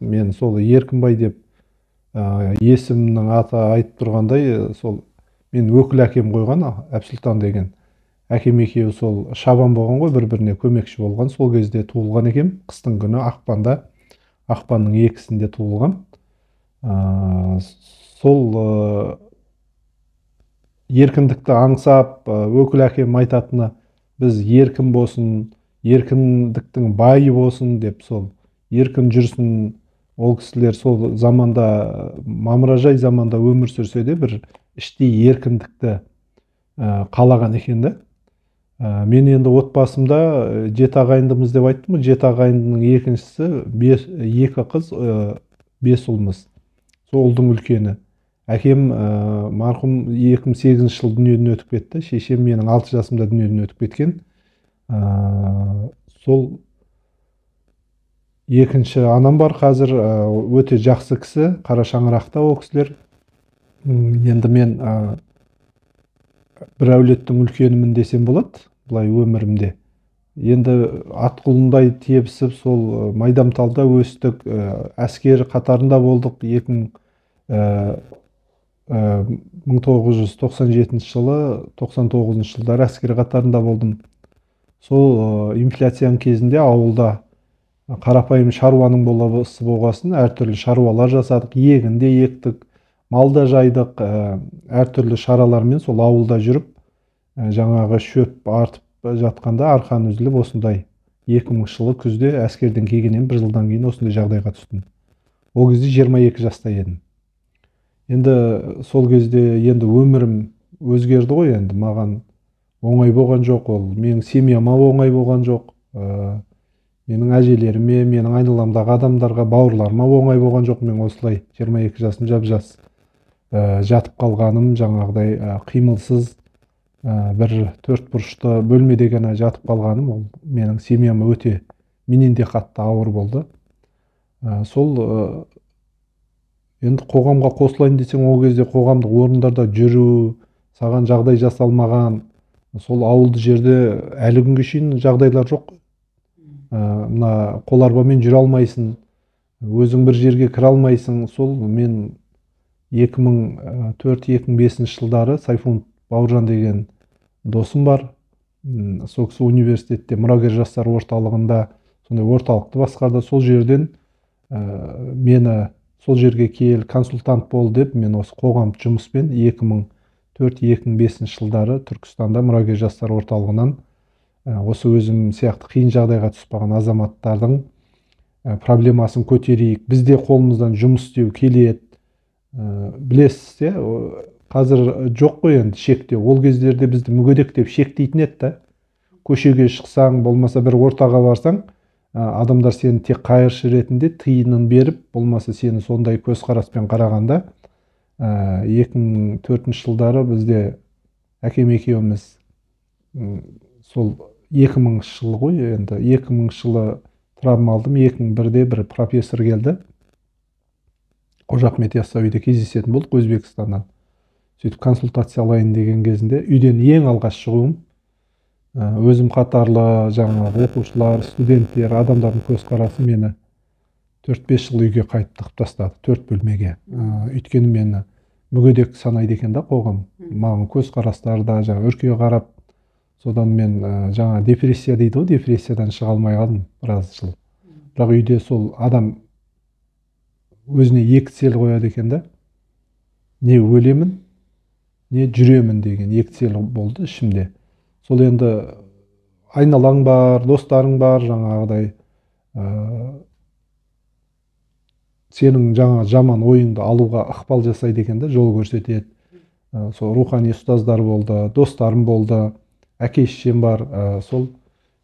Мен сол Еркінбай деп есімнің аты айтып тұрғандай, сол мен өкіл әкем қойған Әбсұлтан деген. Әкем екеуі сол шабан болған ғой, бір-біріне көмекші болған. Сол кезде туылған екем, қыстың күні ақпанның 2-сінде туылған. Сол еркіндікті аңсап, өкіл әкем айтатыны, біз еркін болсын, еркіндіктің байы болсын деп, сол еркін жүрсін. Ол кісілер сол заманда, мамыражай заманда өмір сүрсе де, бір іштей еркіндікті қалаған екен да. Мен енді отбасымда 7 ағайындымыз деп айттым ғой. 7 ағайындының екіншісі 2 қыз, 5 ұлмыз. Сол ұлдың үлкені. Әкем марқұм 2008 жыл дүниеден өтіп кетті. Шешем менің 6 жасымда дүниеден өтіп кеткен. Сол екінші анам бар қазір, өте жақсы кісі, қара шаңырақта ол кісілер. Енді мен бір әулеттің үлкенімін десем болады, бұлай өмірімде. Енді атқұлындай тебісіп, сол Майдамталда өстік, әскер қатарында болдық. 1997 жылы, 99 жылдары әскер қатарында болдым. Сол инфляцияның кезінде ауылда қарапайым шаруаның боласы болғасын, әртүрлі шаруалар жасадық, егін де ектік, малда жайдық, әртүрлі шаралармен сол ауылда жүріп, жаңағы шөп артып жатқанда арқан үзіліп, осындай 2000 жылы күзде әскерден келгеннен 1 жылдан кейін осындай жағдайға түстім. Ол кезде 22 жаста едім. Енді сол кезде енді өмірім өзгерді ғой, енді маған оңай болған жоқ, ол менің семьяма оңай болған жоқ, менің әжелеріме, менің айналамдағы адамдарға, бауырларыма оңай болған жоқ. Мен осылай 22 жасым жап-жас жатып қалғаным, жаңағыдай қимылсыз бір 4 бұрышты бөлмеде ғана жатып қалғаным, ол менің семьяма өте менен де қатты ауыр болды. Сол енді қоғамға қосылайын десең, ол кезде қоғамдық орындарда жүру, саған жағдай жасалмаған, сол ауылды жерде әлі күнге шейін жағдайлар жоқ. Мына қоларбамен жүре алмайсың, өзің бір жерге кіре алмайсың. Сол мен 2004-2005 жылдары Сайфун Бауыржан деген досым бар. Сол кісі университетте мұрагер жастар орталығында сондай орталықты басқарды. Сол жерден мені сол жерге кел, консультант бол деп, мен осы қоғамдық жұмыспен 2004-2005 жылдары Түркістанда мұрагер жастар орталығынан осы өзім сияқты қиын жағдайға түсіп қалған азаматтардың проблемасын көтерейік, бізде қолымыздан жұмыс істеу келеді. Білесіз, қазір жоқ қой енді шектеу. Ол кездерде бізді мүгедек деп шектейтін еді да. Көшеге шықсаң, болмаса бір ортаға барсаң, адамдар сені тек қайыршы ретінде тиынын беріп, болмаса сені сондай көзқараспен қарағанда. 2004 жылдары бізде әкем екеуміз сол 2000 жылы ғой, енді 2000 жылы травма алдым. 2001-де бір профессор келді. Қожа Ахмет Яссауиде кездесетін болдық Өзбекстаннан. Сөйтіп консультация алайын деген кезінде үйден ең алғаш шығуым, өзім қатарлы жаңағы оқушылар, студенттер, адамдардың көзқарасы мені 4-5 жыл үйге қайтып тығып тастады, 4 бөлмеге. Өйткені мені мүгедек санайды екен да қоғам. Маған көзқарастарда жаңа үркеге қарап, содан мен жаңа депрессия дейді ғой, депрессиядан шыға алмай қалдым біраз жыл. Бірақ үйде сол адам өзіне 2 цел қояды екен да. Не өлемін, не жүремін деген 2 цел болды ішімде. Сол енді айналаң бар, достарың бар, жаңағыдай сенің жаңа жаман ойыңды алуға ықпал жасайды екен да, жол көрсетеді. Сол рухани ұстаздар болды, достарым болды, әке-шешем бар. Сол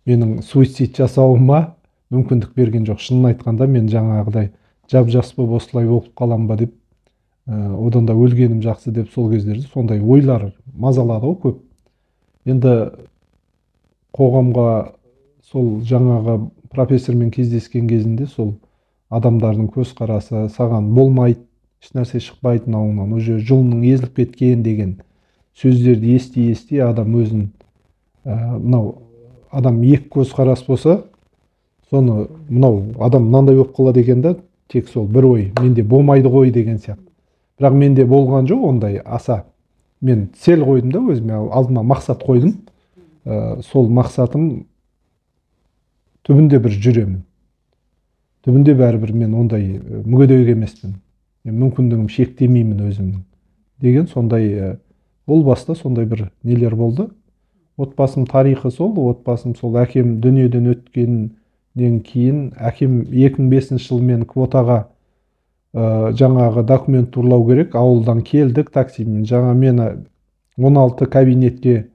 менің суицид жасауыма мүмкіндік берген жоқ. Шынын айтқанда мен жаңағыдай жап-жас болып осылай болып қалам ба деп, одан да өлгенім жақсы деп сол кездерде сондай ойлар мазалады ғой көп. Енді қоғамға сол жаңағы профессормен кездескен кезінде сол адамдардың көзқарасы саған болмайды, ешнәрсе шықпайды мынауыңнан, уже жолың езіліп кеткен деген сөздерді ести адам өзін, мынау адам 2 көзқарас болса, соны мынау адам мынандай болып қалады екен да, тек сол бір ой, менде болмайды ғой деген сияқты. Бірақ менде болған жоқ ондай аса. Мен цель қойдым да өзіме, алдыма мақсат қойдым. Сол мақсатым түбінде бір жүремін. Түбінде бәрібір мен ондай мүгедек емеспін. Мүмкіндігім шектемеймін өзімнің. Деген сондай, ол баста сондай бір нелер болды. Отбасым тарихы сол, отбасым сол әкем дүниеден өткеннен кейін, әкем 2005 жылы мен квотаға жаңағы документ турлау керек, ауылдан келдік таксимен. Жаңа мені 16 кабинетке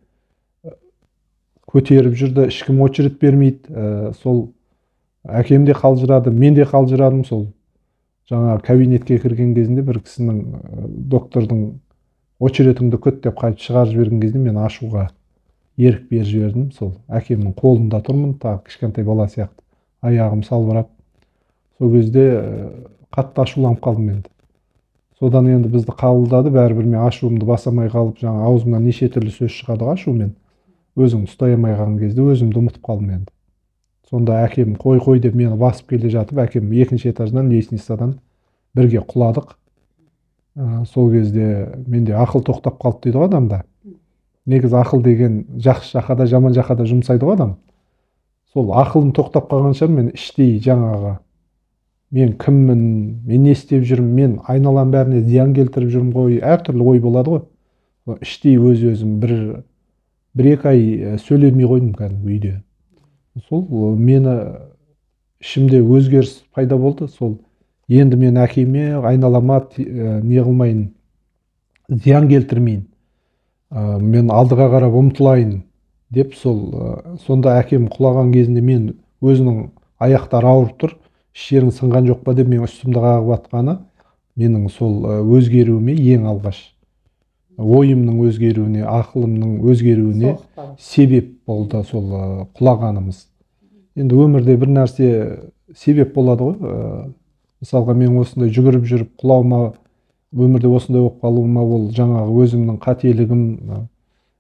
көтеріп жүрді, ешкім очередь бермейді. Сол әкем де қалжырады, мен де қалжырадым. Сол жаңа кабинетке кірген кезінде бір кісінің доктордың очередіңді күт деп қайтып шығарып жіберген кезде мен ашуға ерік беріп жібердім. Сол әкемнің қолында тұрмын, тағы кішкентай бала сияқты, аяғым салбырап. Сол кезде қатты ашуланып қалдым енді. Содан енді бізді қабылдады, бәрібір мен ашуымды басамай қалып, жаңа аузымнан неше түрлі сөз шығады ашумен. Өзімді ұстай алмай қалған кезде өзімді ұмытып қалдым енді. Сонда әкем қой деп мені басып келе жатып, әкем 2-ші этаждан, лестницадан бірге құладық. Сол кезде менде ақыл тоқтап қалды дейді ғой адамда. Негізі ақыл деген жақсы жаққа да, жаман жаққа да жұмсайды ғой адам. Сол ақылым тоқтап қалғанша мен іштей жаңағы мен кіммін, мен не істеп жүрмін, мен айналам бәріне зиян келтіріп жүрмін ғой, әртүрлі ой болады ғой. Іштей өз-өзім бір-екі ай сөйлемей қойдым кәдімгі үйде. Сол мені ішімде өзгеріс пайда болды. Сол енді мен әкеме, айналама не қылмайын, зиян келтірмейін, мен алдыға қарап ұмтылайын деп, сонда әкем құлаған кезінде мен өзінің аяқтары ауырып тұр, ішерің сынған жоқ па деп мен үстімді қағып атқаны менің сол өзгеруіме ең алғаш, ойымның өзгеруіне, ақылымның өзгеруіне себеп болды сол құлағанымыз. Енді өмірде бір нәрсе себеп болады ғой. Мысалға мен осындай жүгіріп жүріп құлауыма, өмірде осындай болып қалуыма ол жаңағы өзімнің қателігім,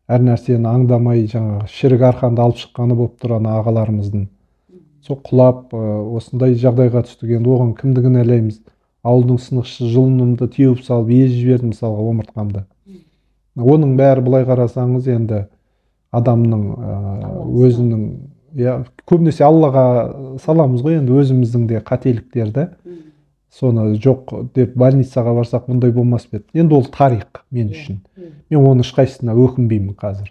әр нәрсені аңдамай жаңағы шірік арқанды алып шыққаны болып тұр ана ағаларымыздың. Сол құлап осындай жағдайға түстік. Енді оған кімді кінәлаймыз? Ауылдың сынықшы жылынымды теуіп салып езіп жібердім мысалға омыртқамды. Оның бәрі былай қарасаңыз енді адамның өзінің, көбінесе Аллаға саламыз ғой енді өзіміздің де қателіктерді. Соны жоқ деп больницаға барсақ мұндай болмас па еді. Енді ол тарих мен үшін. Мен оның ешқайсысына өкінбеймін қазір.